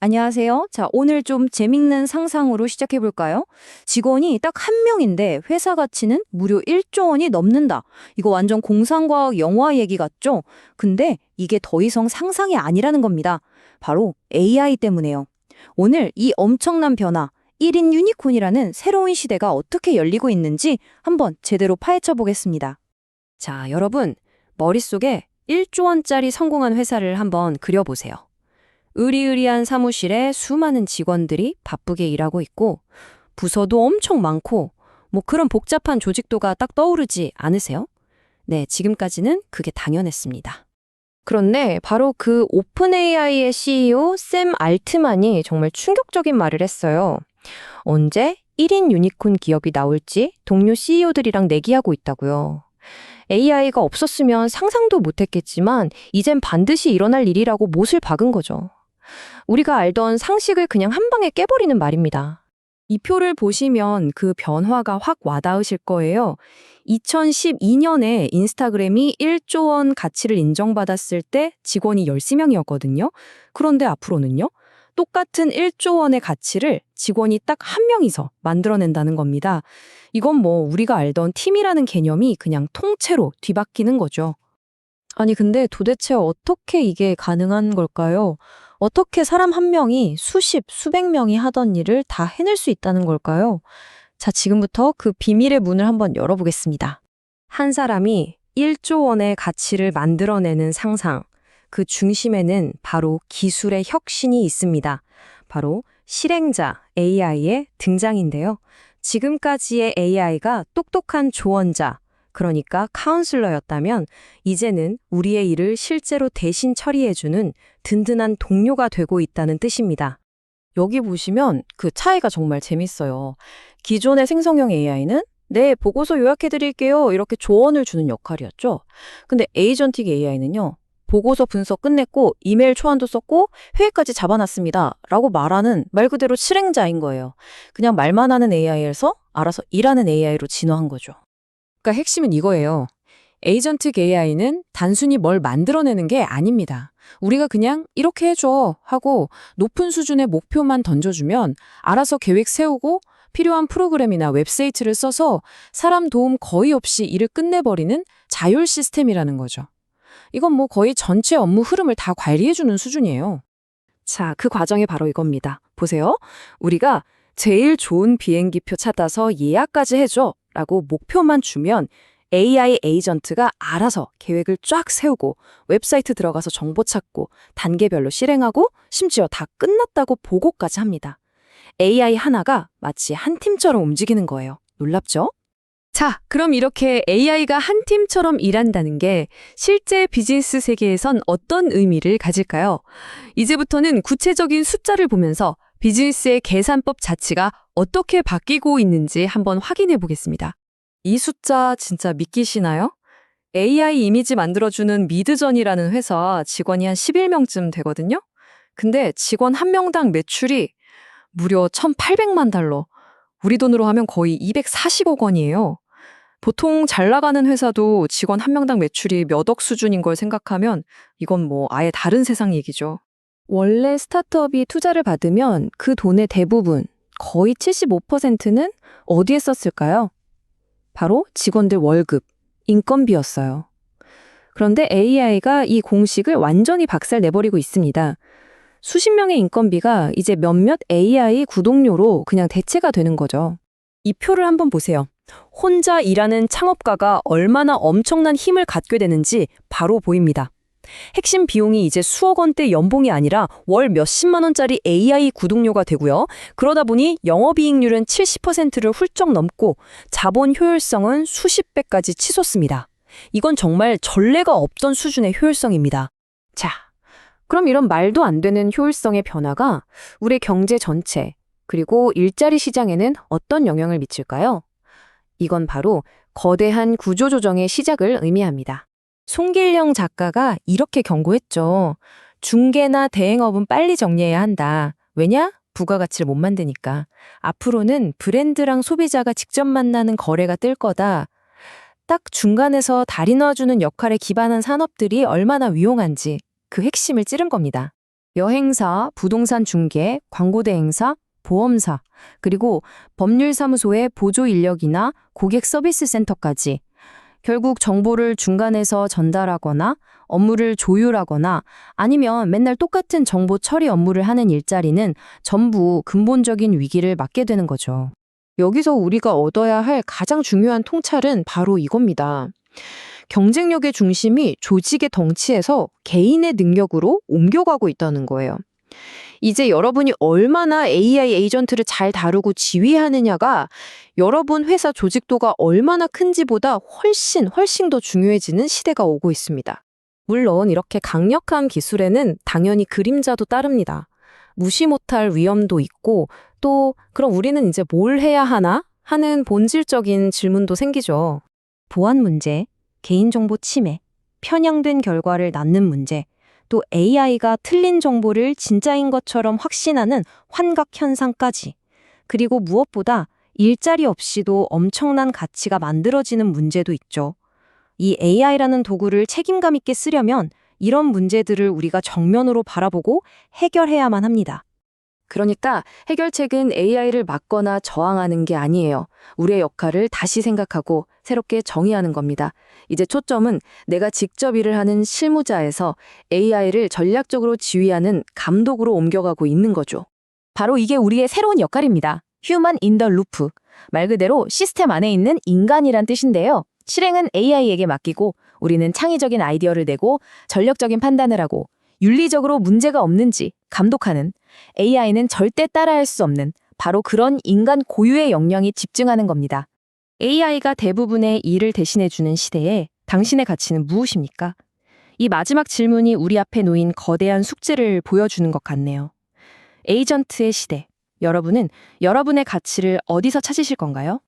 안녕하세요. 자, 오늘 좀 재밌는 상상으로 시작해 볼까요? 직원이 딱 한 명인데 회사 가치는 무려 1조 원이 넘는다. 이거 완전 공상과학 영화 얘기 같죠? 근데 이게 더 이상 상상이 아니라는 겁니다. 바로 AI 때문에요. 오늘 이 엄청난 변화, 1인 유니콘이라는 새로운 시대가 어떻게 열리고 있는지 한번 제대로 파헤쳐 보겠습니다. 자, 여러분, 머릿속에 1조 원짜리 성공한 회사를 한번 그려보세요. 으리으리한 사무실에 수많은 직원들이 바쁘게 일하고 있고 부서도 엄청 많고 뭐 그런 복잡한 조직도가 딱 떠오르지 않으세요? 네, 지금까지는 그게 당연했습니다. 그런데 바로 그 오픈 AI의 CEO 샘 알트만이 정말 충격적인 말을 했어요. 언제 1인 유니콘 기업이 나올지 동료 CEO들이랑 내기하고 있다고요. AI가 없었으면 상상도 못했겠지만 이젠 반드시 일어날 일이라고 못을 박은 거죠. 우리가 알던 상식을 그냥 한 방에 깨버리는 말입니다. 이 표를 보시면 그 변화가 확 와닿으실 거예요. 2012년에 인스타그램이 1조 원 가치를 인정받았을 때 직원이 13명이었거든요. 그런데 앞으로는요. 똑같은 1조 원의 가치를 직원이 딱 한 명이서 만들어낸다는 겁니다. 이건 뭐 우리가 알던 팀이라는 개념이 그냥 통째로 뒤바뀌는 거죠. 아니, 근데 도대체 어떻게 이게 가능한 걸까요? 어떻게 사람 한 명이 수십, 수백 명이 하던 일을 다 해낼 수 있다는 걸까요? 자, 지금부터 그 비밀의 문을 한번 열어보겠습니다. 한 사람이 1조 원의 가치를 만들어내는 상상, 그 중심에는 바로 기술의 혁신이 있습니다. 바로 실행자 AI의 등장인데요. 지금까지의 AI가 똑똑한 조언자, 그러니까 카운슬러였다면 이제는 우리의 일을 실제로 대신 처리해주는 든든한 동료가 되고 있다는 뜻입니다. 여기 보시면 그 차이가 정말 재밌어요. 기존의 생성형 AI는 네, 보고서 요약해드릴게요. 이렇게 조언을 주는 역할이었죠. 근데 에이전틱 AI는요. 보고서 분석 끝냈고 이메일 초안도 썼고 회의까지 잡아놨습니다. 라고 말하는 말 그대로 실행자인 거예요. 그냥 말만 하는 AI에서 알아서 일하는 AI로 진화한 거죠. 그러니까 핵심은 이거예요. 에이전틱 AI는 단순히 뭘 만들어내는 게 아닙니다. 우리가 그냥 이렇게 해줘 하고 높은 수준의 목표만 던져주면 알아서 계획 세우고 필요한 프로그램이나 웹사이트를 써서 사람 도움 거의 없이 일을 끝내버리는 자율 시스템이라는 거죠. 이건 뭐 거의 전체 업무 흐름을 다 관리해주는 수준이에요. 자, 그 과정이 바로 이겁니다. 보세요. 우리가 제일 좋은 비행기표 찾아서 예약까지 해줘 라고 목표만 주면 AI 에이전트가 알아서 계획을 쫙 세우고 웹사이트 들어가서 정보 찾고 단계별로 실행하고 심지어 다 끝났다고 보고까지 합니다. AI 하나가 마치 한 팀처럼 움직이는 거예요. 놀랍죠? 자, 그럼 이렇게 AI가 한 팀처럼 일한다는 게 실제 비즈니스 세계에선 어떤 의미를 가질까요? 이제부터는 구체적인 숫자를 보면서 비즈니스의 계산법 자체가 어떻게 바뀌고 있는지 한번 확인해 보겠습니다. 이 숫자 진짜 믿기시나요? AI 이미지 만들어주는 미드전이라는 회사 직원이 한 11명쯤 되거든요? 근데 직원 한 명당 매출이 무려 1,800만 달러. 우리 돈으로 하면 거의 240억 원이에요. 보통 잘 나가는 회사도 직원 한 명당 매출이 몇 억 수준인 걸 생각하면 이건 뭐 아예 다른 세상 얘기죠. 원래 스타트업이 투자를 받으면 그 돈의 대부분, 거의 75%는 어디에 썼을까요? 바로 직원들 월급, 인건비였어요. 그런데 AI가 이 공식을 완전히 박살내버리고 있습니다. 수십 명의 인건비가 이제 몇몇 AI 구독료로 그냥 대체가 되는 거죠. 이 표를 한번 보세요. 혼자 일하는 창업가가 얼마나 엄청난 힘을 갖게 되는지 바로 보입니다. 핵심 비용이 이제 수억 원대 연봉이 아니라 월 몇십만 원짜리 AI 구독료가 되고요. 그러다 보니 영업이익률은 70%를 훌쩍 넘고 자본 효율성은 수십 배까지 치솟습니다. 이건 정말 전례가 없던 수준의 효율성입니다. 자, 그럼 이런 말도 안 되는 효율성의 변화가 우리 경제 전체, 그리고 일자리 시장에는 어떤 영향을 미칠까요? 이건 바로 거대한 구조조정의 시작을 의미합니다. 송길령 작가가 이렇게 경고했죠. 중개나 대행업은 빨리 정리해야 한다. 왜냐? 부가가치를 못 만드니까. 앞으로는 브랜드랑 소비자가 직접 만나는 거래가 뜰 거다. 딱 중간에서 다리 놓아주는 역할에 기반한 산업들이 얼마나 위용한지 그 핵심을 찌른 겁니다. 여행사, 부동산 중개, 광고 대행사, 보험사, 그리고 법률사무소의 보조 인력이나 고객 서비스 센터까지 결국 정보를 중간에서 전달하거나 업무를 조율하거나 아니면 맨날 똑같은 정보 처리 업무를 하는 일자리는 전부 근본적인 위기를 맞게 되는 거죠. 여기서 우리가 얻어야 할 가장 중요한 통찰은 바로 이겁니다. 경쟁력의 중심이 조직의 덩치에서 개인의 능력으로 옮겨가고 있다는 거예요. 이제 여러분이 얼마나 AI 에이전트를 잘 다루고 지휘하느냐가 여러분 회사 조직도가 얼마나 큰지보다 훨씬 더 중요해지는 시대가 오고 있습니다. 물론 이렇게 강력한 기술에는 당연히 그림자도 따릅니다. 무시 못할 위험도 있고 또 그럼 우리는 이제 뭘 해야 하나 하는 본질적인 질문도 생기죠. 보안 문제, 개인정보 침해, 편향된 결과를 낳는 문제, 또 AI가 틀린 정보를 진짜인 것처럼 확신하는 환각 현상까지. 그리고 무엇보다 일자리 없이도 엄청난 가치가 만들어지는 문제도 있죠. 이 AI라는 도구를 책임감 있게 쓰려면 이런 문제들을 우리가 정면으로 바라보고 해결해야만 합니다. 그러니까 해결책은 AI를 막거나 저항하는 게 아니에요. 우리의 역할을 다시 생각하고 새롭게 정의하는 겁니다. 이제 초점은 내가 직접 일을 하는 실무자에서 AI를 전략적으로 지휘하는 감독으로 옮겨가고 있는 거죠. 바로 이게 우리의 새로운 역할입니다. 휴먼 인 더 루프. 말 그대로 시스템 안에 있는 인간이란 뜻인데요. 실행은 AI에게 맡기고 우리는 창의적인 아이디어를 내고 전략적인 판단을 하고 윤리적으로 문제가 없는지 감독하는 AI는 절대 따라할 수 없는 바로 그런 인간 고유의 역량이 집중하는 겁니다. AI가 대부분의 일을 대신해주는 시대에 당신의 가치는 무엇입니까? 이 마지막 질문이 우리 앞에 놓인 거대한 숙제를 보여주는 것 같네요. 에이전트의 시대, 여러분은 여러분의 가치를 어디서 찾으실 건가요?